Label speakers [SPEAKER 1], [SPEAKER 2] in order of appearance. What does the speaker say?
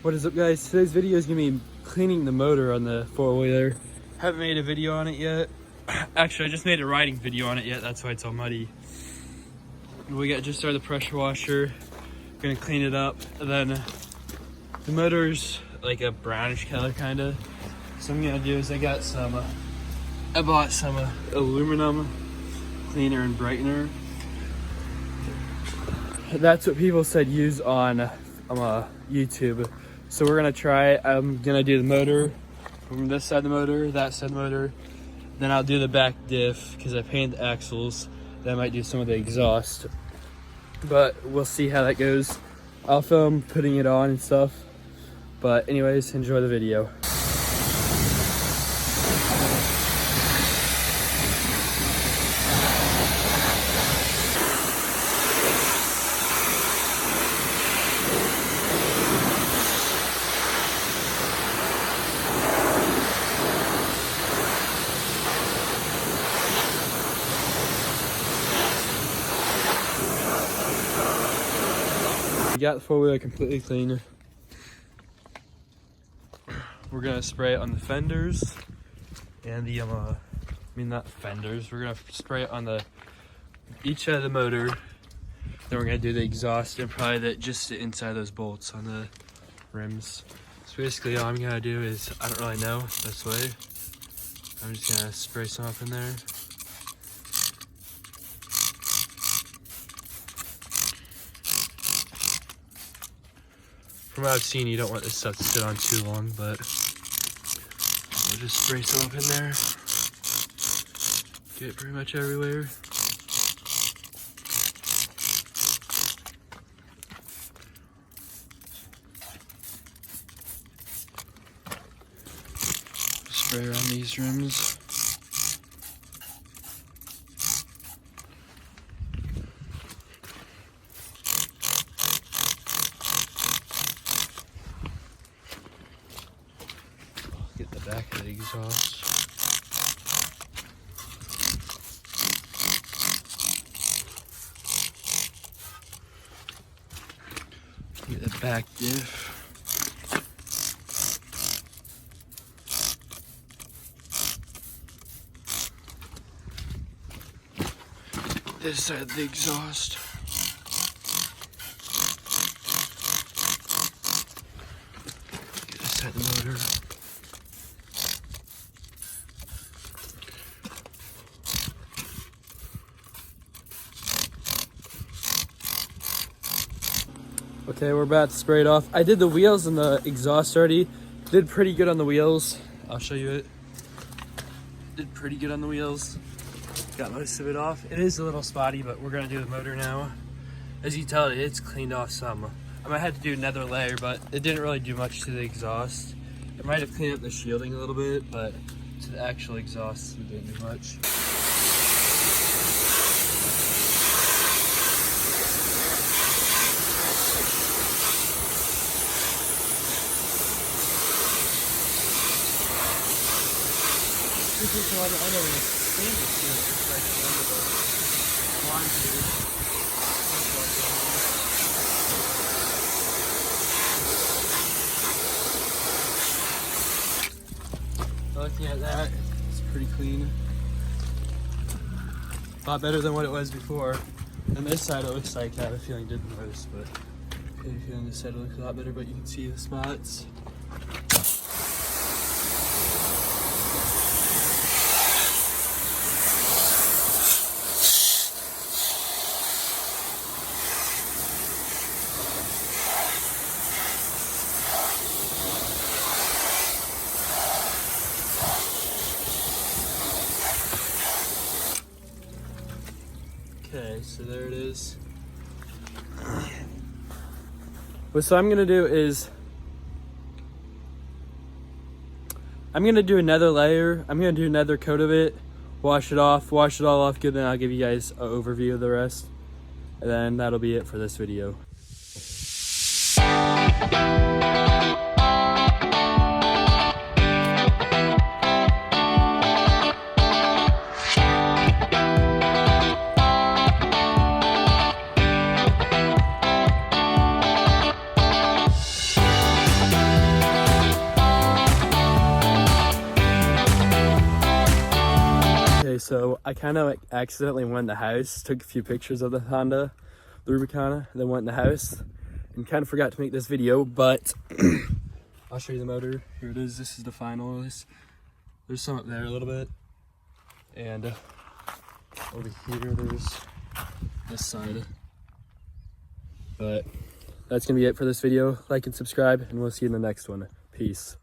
[SPEAKER 1] What is up, guys? Today's video is gonna be cleaning the motor on the four-wheeler. Haven't made a video on it yet. Actually, I just made a riding video on it yet. That's why it's all muddy. We got just started the pressure washer. Gonna clean it up, and then the motor's like a brownish color kind of. So what I'm gonna do is I bought some aluminum cleaner and brightener. That's what people said use on YouTube. So we're gonna try it. I'm gonna do the motor from this side of the motor, that side of the motor. Then I'll do the back diff because I painted the axles. Then I might do some of the exhaust. But we'll see how that goes. I'll film putting it on and stuff. But anyways, enjoy the video. We got the four-wheeler completely clean. We're gonna spray it on the fenders and the not fenders. We're gonna spray it on each side of the motor. Then we're gonna do the exhaust and probably just the inside of those bolts on the rims. So basically, all I'm gonna do is, I don't really know this way. I'm just gonna spray some up in there. From what I've seen, you don't want this stuff to sit on too long, but we'll just spray some up in there. Get it pretty much everywhere. Spray around these rims. Get the back of the exhaust. Get the back diff. This side of the exhaust. Get this side of the motor. Okay, we're about to spray it off. I did the wheels and the exhaust already. Did pretty good on the wheels. I'll show you it. Did pretty good on the wheels. Got most of it off. It is a little spotty, but we're gonna do the motor now. As you tell, it's cleaned off some. I might have to do another layer, but it didn't really do much to the exhaust. It might have cleaned up the shielding a little bit, but to the actual exhaust, it didn't do much. I know when it's stainless steel, it's like one of the lines here. Looking at that, it's pretty clean. A lot better than what it was before. And this side it looks like I have a feeling it didn't notice, but I have a feeling this side looks a lot better, but you can see the spots. Okay, so there it is. So I'm gonna do is I'm gonna do another layer. I'm gonna do another coat of it, wash it off, wash it all off good, then I'll give you guys an overview of the rest. And then that'll be it for this video. So I kind of like accidentally went in the house, took a few pictures of the Honda, the Rubicana, then went in the house and kind of forgot to make this video, but I'll show you the motor. Here it is. This is the final. There's some up there a little bit. And over here, there's this side. But that's going to be it for this video. Like and subscribe, and we'll see you in the next one. Peace.